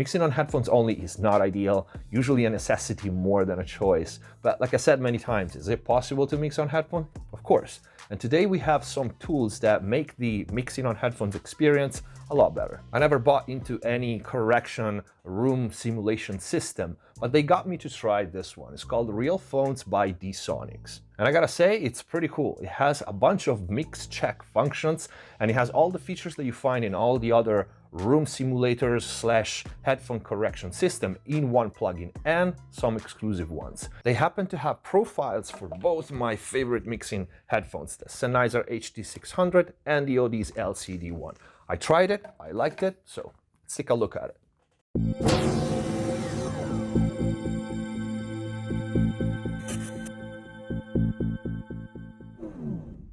Mixing on headphones only is not ideal, usually a necessity more than a choice. But like I said many times, is it possible to mix on headphones? Of course. And today we have some tools that make the mixing on headphones experience a lot better. I never bought into any correction room simulation system, but they got me to try this one. It's called Realphones by Dsoniq. And I gotta say, it's pretty cool. It has a bunch of mix check functions, and it has all the features that you find in all the other room simulators / headphone correction system in one plugin, and some exclusive ones. They happen to have profiles for both my favorite mixing headphones, the Sennheiser HD600 and the Oddys LCD1. I tried it, I liked it, so let's take a look at it.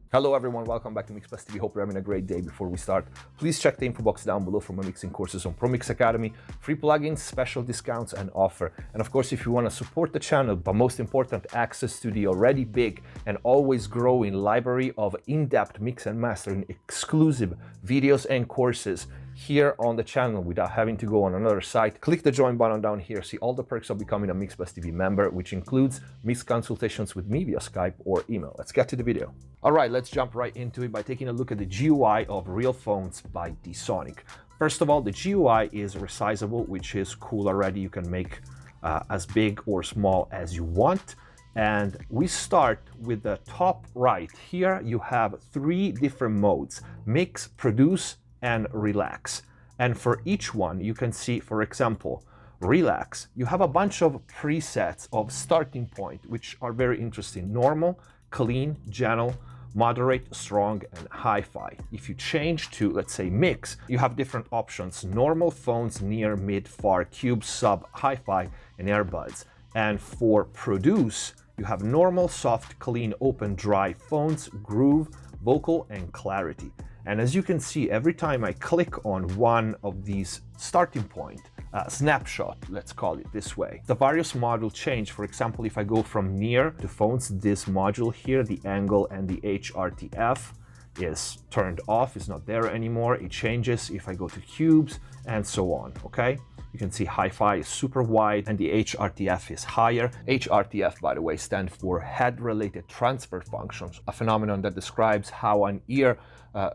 Hello everyone, welcome back to MixPlus TV. Hope you're having a great day. Before we start, please check the info box down below for my mixing courses on ProMix Academy, free plugins, special discounts and offer. And of course, if you want to support the channel, but most important, access to the already big and always growing library of in-depth mix and mastering exclusive videos and courses here on the channel without having to go on another site, click the join button down here. See all the perks of becoming a MixPlus TV member, which includes mix consultations with me via Skype or email. Let's get to the video. All right, let's jump right into it by taking a look at the GUI of Realphones by Dsoniq. First of all, the GUI is resizable, which is cool already. You can make as big or small as you want. And we start with the top right. Here you have 3 different modes: mix, produce, and relax. And for each one, you can see, for example, relax, you have a bunch of presets of starting point, which are very interesting: normal, clean, gentle, moderate, strong, and hi-fi. If you change to, let's say, mix, you have different options: normal, phones, near, mid, far, cube, sub, hi-fi, and earbuds. And for produce, you have normal, soft, clean, open, dry, phones, groove, vocal, and clarity. And as you can see, every time I click on one of these starting point, snapshot, let's call it this way, the various modules change. For example, if I go from near to phones, this module here, the angle and the HRTF is turned off, is not there anymore. It changes if I go to cubes and so on, okay? You can see hi-fi is super wide and the HRTF is higher. HRTF, by the way, stands for head-related transfer functions, a phenomenon that describes how an ear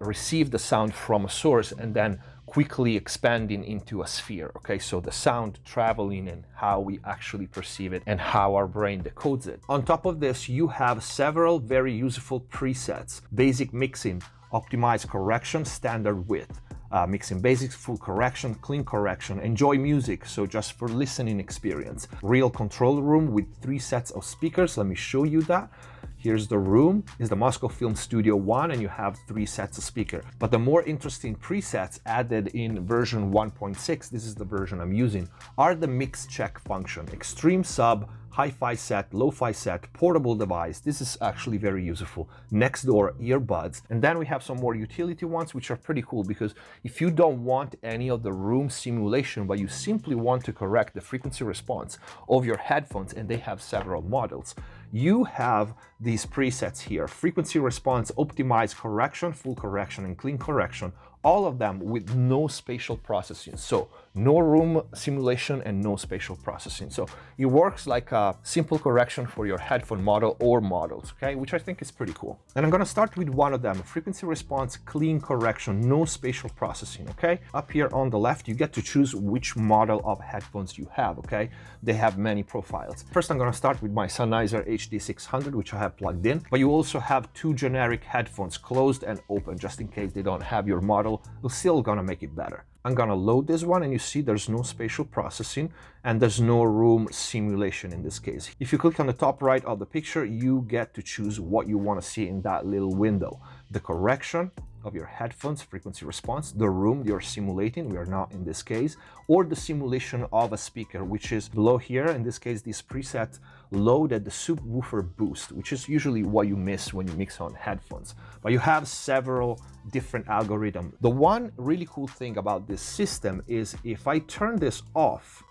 receives the sound from a source and then quickly expanding into a sphere, okay? So the sound traveling and how we actually perceive it and how our brain decodes it. On top of this, you have several very useful presets: basic mixing, optimize correction, standard width, mixing basics, full correction, clean correction, enjoy music, so just for listening experience. Real control room with 3 sets of speakers. Let me show you that. Here's the room, is the Moscow Film Studio 1, and you have 3 sets of speakers. But the more interesting presets added in version 1.6, this is the version I'm using, are the mix check function: extreme sub, hi-fi set, lo-fi set, portable device. This is actually very useful. Next door earbuds. And then we have some more utility ones, which are pretty cool, because if you don't want any of the room simulation, but you simply want to correct the frequency response of your headphones, and they have several models, you have these presets here: frequency response, optimize correction, full correction, and clean correction, all of them with no spatial processing. So no room simulation and no spatial processing. So it works like a simple correction for your headphone model or models, okay? Which I think is pretty cool. And I'm gonna start with one of them: frequency response, clean correction, no spatial processing, okay? Up here on the left, you get to choose which model of headphones you have, okay? They have many profiles. First, I'm gonna start with my Sennheiser HD600, which I have plugged in, but you also have 2 generic headphones, closed and open, just in case they don't have your model. We're still gonna make it better. I'm gonna load this one, and you see there's no spatial processing and there's no room simulation in this case. If you click on the top right of the picture, you get to choose what you want to see in that little window: the correction of your headphones, frequency response, the room you're simulating, we are not in this case, or the simulation of a speaker, which is below here. In this case, this preset loaded the subwoofer boost, which is usually what you miss when you mix on headphones. But you have several different algorithms. The one really cool thing about this system is if I turn this off,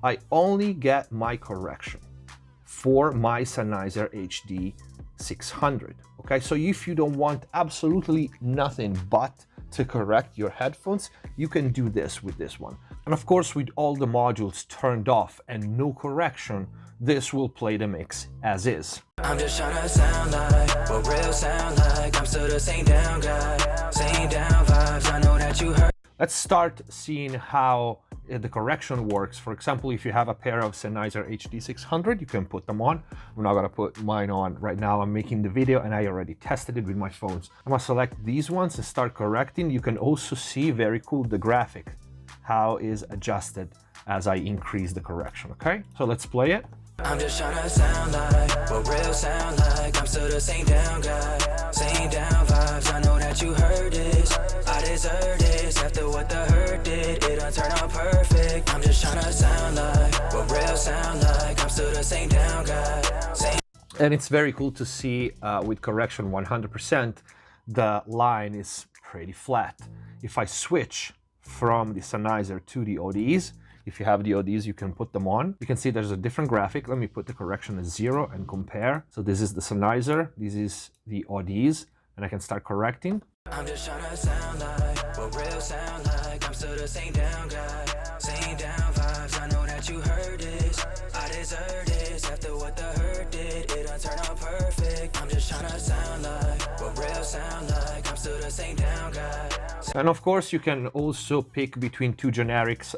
I only get my correction for my Sennheiser HD600. Okay, so if you don't want absolutely nothing but to correct your headphones, you can do this with this one. And of course, with all the modules turned off and no correction, this will play the mix as is. I'm just trying to sound like what real sound like. I'm still the same down guy, same down vibes. I know that you heard. Let's start seeing how the correction works. For example, if you have a pair of Sennheiser HD600, you can put them on. I'm not gonna put mine on right now. I'm making the video and I already tested it with my phones. I'm gonna select these ones and start correcting. You can also see, very cool, the graphic, how is adjusted as I increase the correction, okay? So let's play it. I'm just trying to sound like what real sound like. I'm still the same down guy, same down vibes. I know that you heard this. I deserve this after what the hurt did. It done turned out perfect. I'm just trying to sound like what real sound like. I'm still the same down guy, same. And it's very cool to see with correction 100%, the line is pretty flat. If I switch from the Sennheiser to the ODs, if you have the ODs, you can put them on. You can see there's a different graphic. Let me put the correction as 0 and compare. So this is the Sennheiser, this is the ODs, and I can start correcting. I'm just trying to sound like what real sound like. I'm still the same down guy, same down vibes. I know that you heard this. I deserve this after what the hurt did. It done turned out perfect. I'm just trying to sound like what real sound like. I'm still the same down guy. And of course, you can also pick between two generics,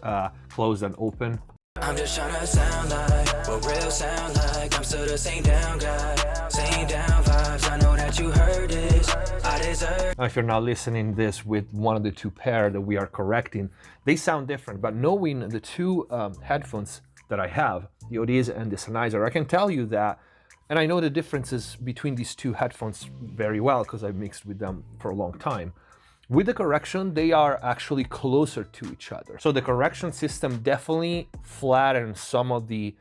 closed and open. I'm just trying to sound like what real sound like. I'm still the same down guy, same down vibes. I know that you heard this. I deserve. Now, if you're now listening this with one of the two pair that we are correcting, they sound different. But knowing the two headphones that I have, the ODs and the Sennheiser, I can tell you that, and I know the differences between these two headphones very well because I've mixed with them for a long time. With the correction, they are actually closer to each other. So the correction system definitely flattens some of the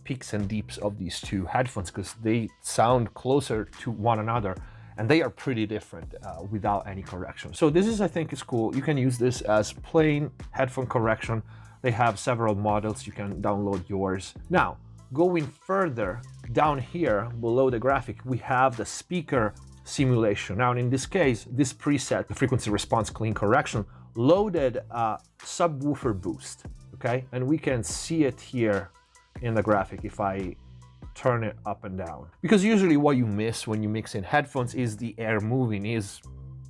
peaks and deeps of these two headphones because they sound closer to one another and they are pretty different without any correction. So this is, I think, is cool. You can use this as plain headphone correction. They have several models. You can download yours. Now, going further down here below the graphic, we have the speaker simulation. Now, in this case, this preset, the frequency response clean correction, loaded a subwoofer boost, okay? And we can see it here in the graphic if I turn it up and down. Because usually what you miss when you mix in headphones is the air moving, is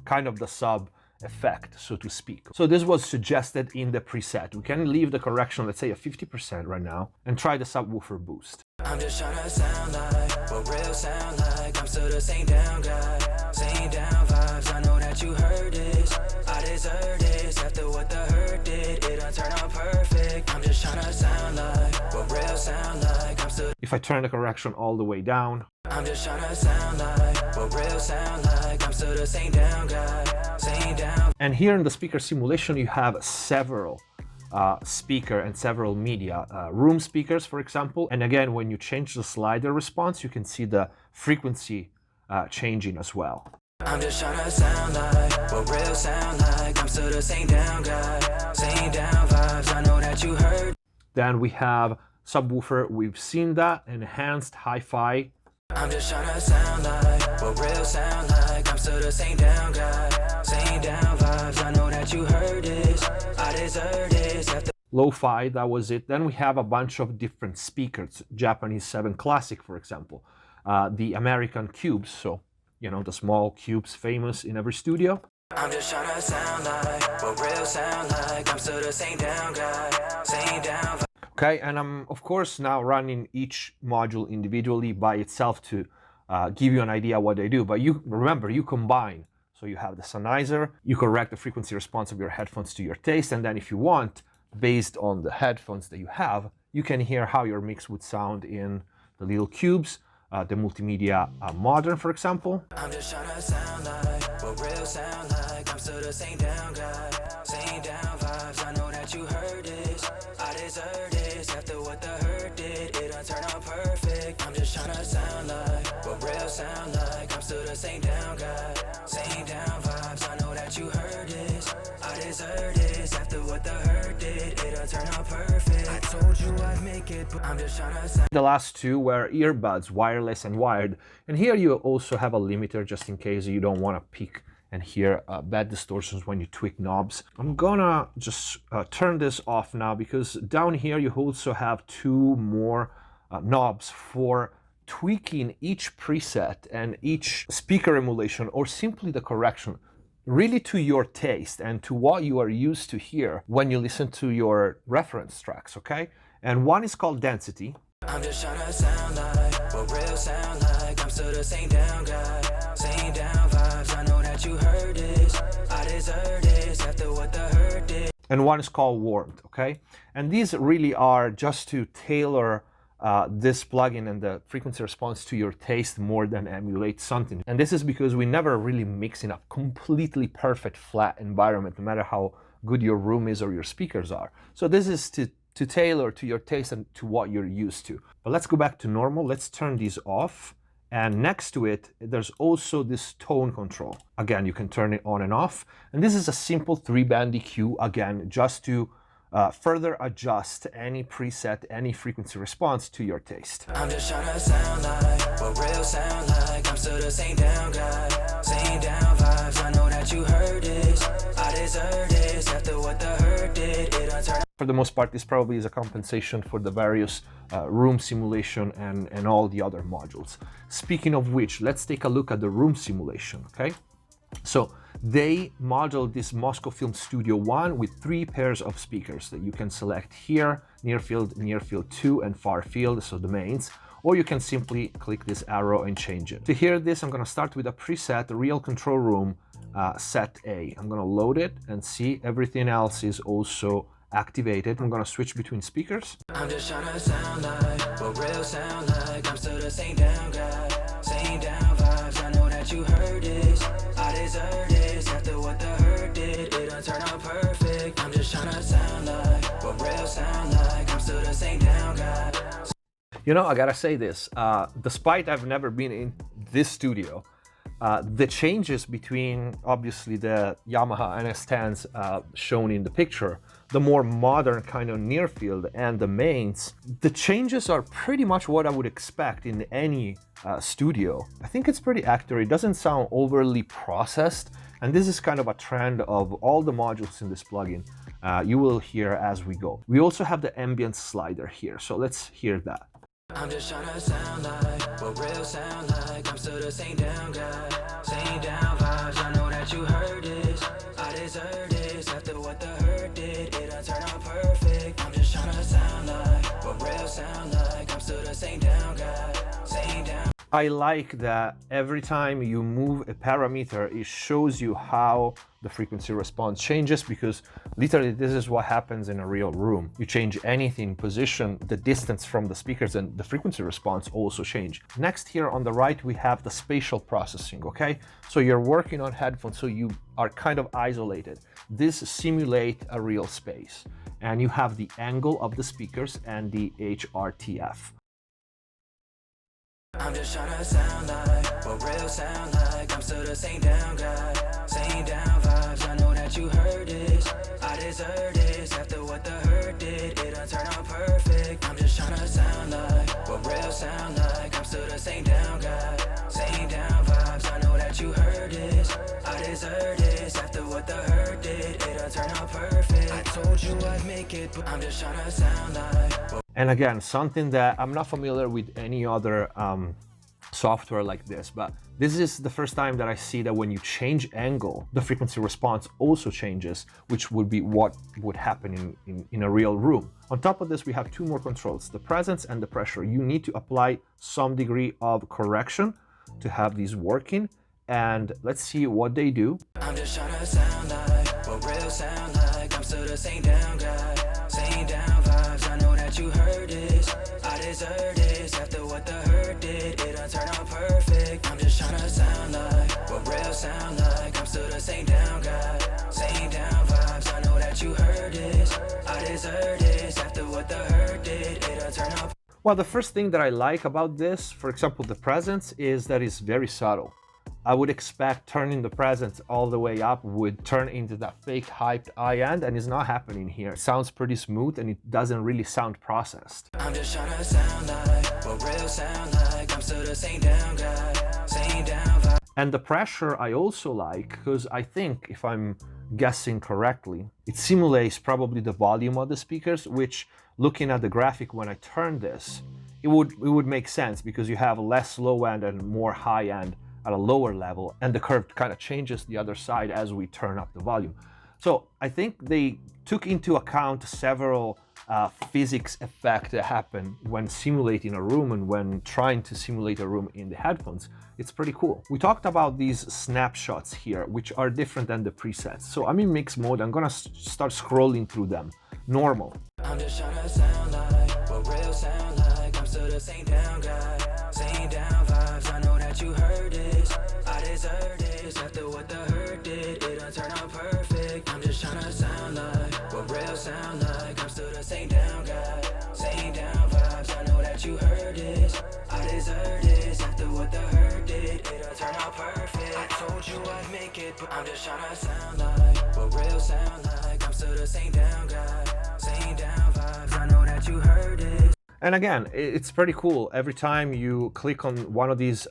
kind of the sub effect, so to speak. So this was suggested in the preset. We can leave the correction, let's say, at 50% right now, and try the subwoofer boost. I'm just trying to sound like what real sound like. I'm still the same down guy, same down vibes. I know that you heard this. I deserve this after what the hurt did. It done turned out perfect. I'm just trying to sound like what real sound like. I'm still. If I turn the correction all the way down, I'm just trying to sound like what real sound like. I'm still the same down guy, same down. And here in the speaker simulation, you have several speaker and several media, room speakers, for example. And again, when you change the slider response, you can see the frequency changing as well. I'm just trying to sound like what real sound like. I'm still the same down guy, same down vibes. I know that you heard. Then we have subwoofer. We've seen that. Enhanced hi-fi. I'm just trying to sound like what real sound like. I'm still the same down guy, same down vibes. I know that you heard this. I deserve this after. Lo-fi, that was it. Then we have a bunch of different speakers. Japanese 7 Classic, for example. The American cubes, so, you know, the small cubes famous in every studio. I'm just trying to sound like what real sound like. I'm still the same down guy, same down vibes. Okay, and I'm, of course, now running each module individually by itself to give you an idea what they do. But you remember, you combine. So you have the Sennheiser, you correct the frequency response of your headphones to your taste, and then if you want, based on the headphones that you have, you can hear how your mix would sound in the little cubes, the multimedia modern, for example. I'm just trying to sound like what real sound like. I'm still the same down guy, same down vibes. I know that you heard this. I deserve this after what the hurt did. It done turned out perfect. I'm just trying to sound like what real sound like. I'm still the same down guy, same down vibes. I know that you heard this. I deserve this after what the hurt did. It done turned out perfect. I told you I'd make it, but I'm just trying to sound. The last two were earbuds, wireless and wired. And here you also have a limiter just in case you don't want to pick and hear bad distortions when you tweak knobs. I'm gonna just turn this off now, because down here you also have two more knobs for tweaking each preset and each speaker emulation, or simply the correction, really to your taste and to what you are used to hear when you listen to your reference tracks, okay? And one is called density. I'm just trying to sound like what real sound like. I'm still the same down guy, same down vibes. I know that you heard this. I deserve this after what the hurt did. And one is called warmth, okay? And these really are just to tailor this plugin and the frequency response to your taste more than emulate something. And this is because we never really mix in a completely perfect flat environment, no matter how good your room is or your speakers are. So this is to tailor to your taste and to what you're used to. But let's go back to normal. Let's turn these off. And next to it, there's also this tone control. Again, you can turn it on and off. And this is a simple 3-band EQ, again, just to further adjust any preset, any frequency response to your taste. I'm just trying to sound like what real sound like. I'm still the same down guy, same down vibes. I know that you heard this. I deserve this after what the hurt did. It unturned. For the most part, this probably is a compensation for the various room simulation and all the other modules. Speaking of which, let's take a look at the room simulation, okay? So they modeled this Moscow Film Studio 1 with 3 pairs of speakers that you can select here: near field 2, and far field, so the mains, or you can simply click this arrow and change it. To hear this, I'm going to start with a preset, Real Control Room Set A. I'm going to load it and see everything else is also activated. I'm going to switch between speakers. I'm just trying to sound like what real sound like. I'm still the same down guy, same down vibes. I know that you heard this. I deserve this after what the hurt did. It done turned out perfect. I'm just trying to sound like what real sound like. I'm still the same down guy. You know, I gotta say this, despite I've never been in this studio, the changes between obviously the Yamaha NS10s shown in the picture, the more modern kind of near field, and the mains, the changes are pretty much what I would expect in any studio. I think it's pretty accurate. It doesn't sound overly processed, and this is kind of a trend of all the modules in this plugin. You will hear as we go. We also have the ambient slider here, so let's hear that. I'm just trying to sound like what real sound like. I'm still the same down guy, same down vibes. I know that you heard this. I deserve this after what the hurt did. It done turned out perfect. I'm just trying to sound like what real sound like. I'm still the same down guy, same down. I like that every time you move a parameter, it shows you how the frequency response changes, because literally this is what happens in a real room. You change anything, position, the distance from the speakers, and the frequency response also change. Next here on the right, we have the spatial processing, okay? So you're working on headphones, so you are kind of isolated. This simulates a real space. And you have the angle of the speakers and the HRTF. I'm just trying to sound like what real sound like. I'm still the same down guy, same down vibes. I know that you heard this. I deserve this after what the hurt did. It done turned out perfect. I'm just trying to sound like what real sound like. I'm still the same down guy, same down vibes. I know that you heard this. I deserve this after what the hurt did. It done turned out perfect. I told you I'd make it, but I'm just trying to sound like. And again, something that I'm not familiar with any other software like this, but this is the first time that I see that when you change angle, the frequency response also changes, which would be what would happen in a real room. On top of this, we have 2 more controls, the presence and the pressure. You need to apply some degree of correction to have these working, and let's see what they do. I'm just trying to sound like what real sound like. I'm still the same down guy, same down vibes. I know that you heard this. I deserve this after what the hurt did. It done turned out perfect. I'm just trying to sound like what real sound like. I'm still the same down guy, same down vibes. I know that you heard this. I deserve this after what the hurt did. It done turned out. Well, the first thing that I like about this, for example, the presence, is that it's very subtle. I would expect turning the presence all the way up would turn into that fake hyped high end, and it's not happening here. It sounds pretty smooth and it doesn't really sound processed. I'm just trying to sound like what real sound like. I'm still the same down guy, same down vibe. And the pressure I also like, because I think, if I'm guessing correctly, it simulates probably the volume of the speakers, which, looking at the graphic when I turn this, it would make sense, because you have less low end and more high end at a lower level, and the curve kind of changes the other side as we turn up the volume. So I think they took into account several physics effects that happen when simulating a room and when trying to simulate a room in the headphones. It's pretty cool. We talked about these snapshots here, which are different than the presets. So I'm in mix mode. I'm gonna start scrolling through them. Normal. I'm just trying to sound like what real sound like. I'm still the same down guy, same down vibes. I know that you heard this. I deserve this after what the hurt did. It done turn out perfect. I'm just trying to sound like what real sound like. I'm still the same down guy, same down vibes. I know that you heard this. I deserve this after what the hurt did. It done turn out perfect. I told you I'd make it, but I'm just trying to sound like what real sound like. I'm still the same down guy, same down vibes. I know that you heard it. And again, it's pretty cool. Every time you click on one of these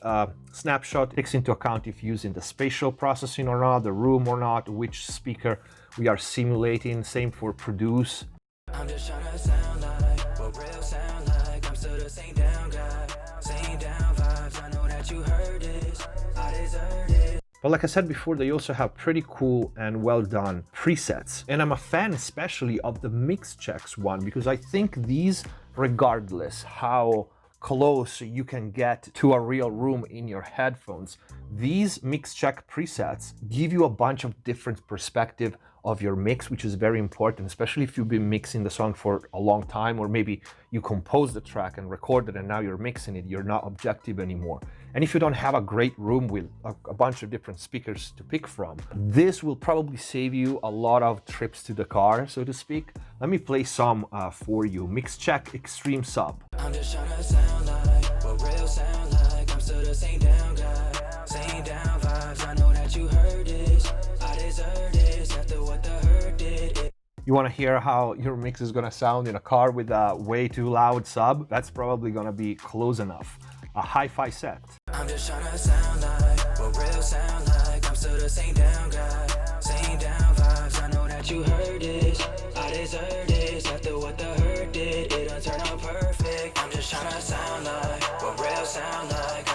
snapshots, it takes into account if using the spatial processing or not, the room or not, which speaker we are simulating. Same for produce. I'm just trying to sound like what real sound like. I'm still the same down guy, same down vibes. I know that you heard this. I deserve it. But like I said before, they also have pretty cool and well done presets. And I'm a fan especially of the mix checks one, because I think these, regardless how close you can get to a real room in your headphones, these mix check presets give you a bunch of different perspective of your mix, which is very important, especially if you've been mixing the song for a long time, or maybe you composed the track and recorded and now you're mixing it, you're not objective anymore. And if you don't have a great room with a bunch of different speakers to pick from, this will probably save you a lot of trips to the car, so to speak. Let me play some for you. Mix check extreme sub. I'm just trying to sound like what real sound like. I'm still the same down guy, same down vibes. I know that you heard this. I deserve this after what the hurt did. You want to hear how your mix is going to sound in a car with a way too loud sub? That's probably going to be close enough. A hi-fi set. I'm just trying to sound like what real sound like. I'm still the same down guy, same down vibes. I know that you heard this. I deserve this after what the hurt did. It done turn out perfect. I'm just trying to sound like what real sound like.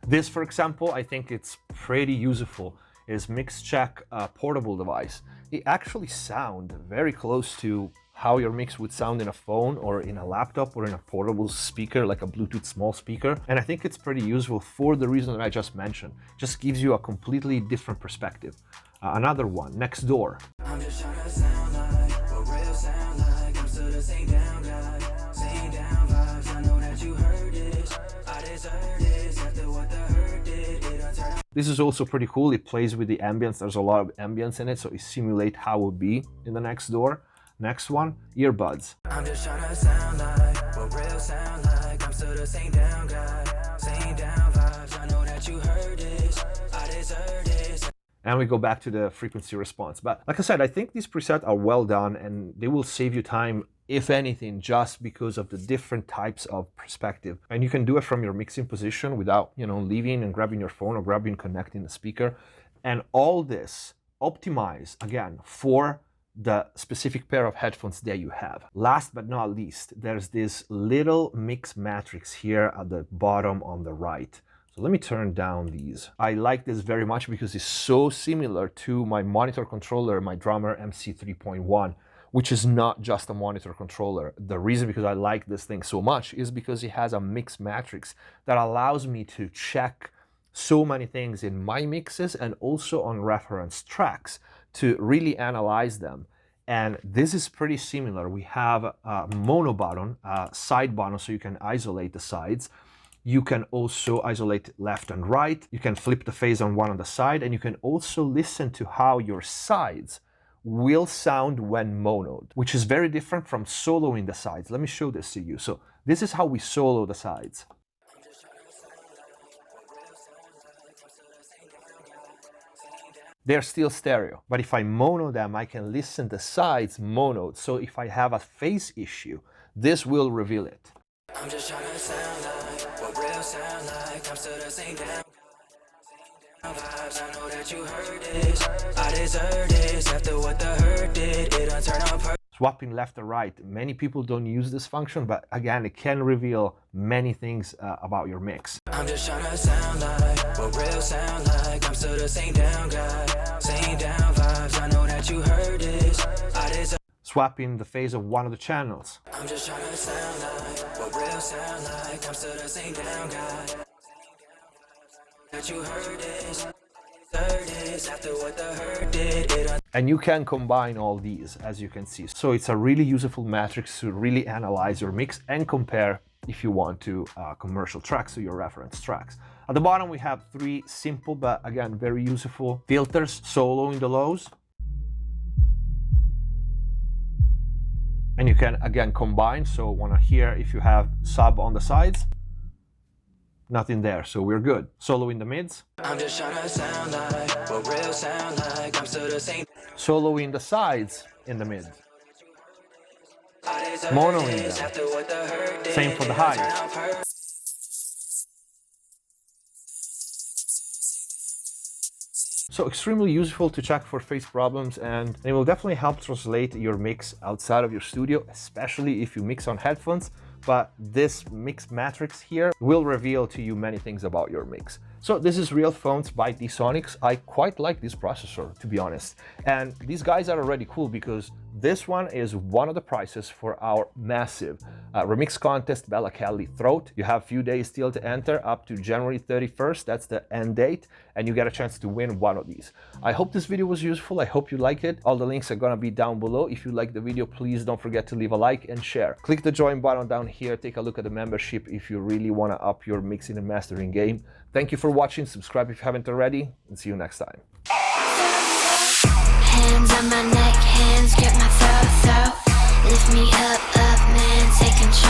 This, for example, I think it's pretty useful, is mix check portable device. It actually sound very close to how your mix would sound in a phone or in a laptop or in a portable speaker, like a Bluetooth small speaker. And I think it's pretty useful for the reason that I just mentioned. Just gives you a completely different perspective. Another one, Next Door. I'm just trying to sound like what real sound like. I'm still the same down guy, same down vibes. I know that you heard this. I deserve this after what the hurt did. It done turn out. This is also pretty cool. It plays with the ambience. There's a lot of ambience in it, so it simulates how it would be in the Next Door. Next one, earbuds. I'm just trying to sound like what real sound like. I'm still the same down guy, same down vibes. I know that you heard this. I deserve this. And we go back to the frequency response. But like I said, I think these presets are well done and they will save you time, if anything, just because of the different types of perspective. And you can do it from your mixing position without, leaving and grabbing your phone or connecting the speaker. And all this optimized, again, for the specific pair of headphones that you have. Last but not least, there's this little mix matrix here at the bottom on the right. So let me turn down these. I like this very much because it's so similar to my monitor controller, my Drummer MC3.1, which is not just a monitor controller. The reason because I like this thing so much is because it has a mix matrix that allows me to check so many things in my mixes and also on reference tracks to really analyze them. And this is pretty similar. We have a mono button, a side button, so you can isolate the sides. You can also isolate left and right. You can flip the phase on one on the side, and you can also listen to how your sides will sound when monoed, which is very different from soloing the sides. Let me show this to you. So this is how we solo the sides. They're still stereo, but if I mono them, I can listen the sides monoed. So if I have a phase issue, this will reveal it. I'm just trying to sound like what real sound like. I'm still the same down. Vibes, I know that you heard this. I deserve this after what the hurt did. It done turn up. Swapping left or right. Many people don't use this function, but again, it can reveal many things about your mix. I'm just trying to sound like what real sound like. I'm still the same down guy, same down vibes. I know that you heard this. I deserve. Swapping the phase of one of the channels. I'm just trying to sound like what real sound like. I'm still the same down guy. That you heard this. Heard this after what the hurt did. And you can combine all these, as you can see. So it's a really useful matrix to really analyze your mix and compare if you want to commercial tracks to your reference tracks. At the bottom we have three simple but again very useful filters: solo in the lows. And you can again combine, so wanna hear if you have sub on the sides. Nothing there, so we're good. Solo in the mids. I'm just trying to sound like what real sound like. I'm still the same. Solo in the sides in the mid. Mono in them. Same for the highs. So extremely useful to check for phase problems, and it will definitely help translate your mix outside of your studio, especially if you mix on headphones. But this mix matrix here will reveal to you many things about your mix. So this is Realphones by Dsoniq. I quite like this processor, to be honest. And these guys are already cool because this one is one of the prizes for our massive remix contest, Bella Kelly Throat. You have a few days still to enter, up to January 31st. That's the end date, and you get a chance to win one of these. I hope this video was useful. I hope you like it. All the links are gonna be down below. If you like the video, please don't forget to leave a like and share. Click the join button down here. Take a look at the membership if you really wanna up your mixing and mastering game. Thank you for watching. Subscribe if you haven't already, and see you next time. Hands on my neck, hands grip my throat. Lift me up, man, take control.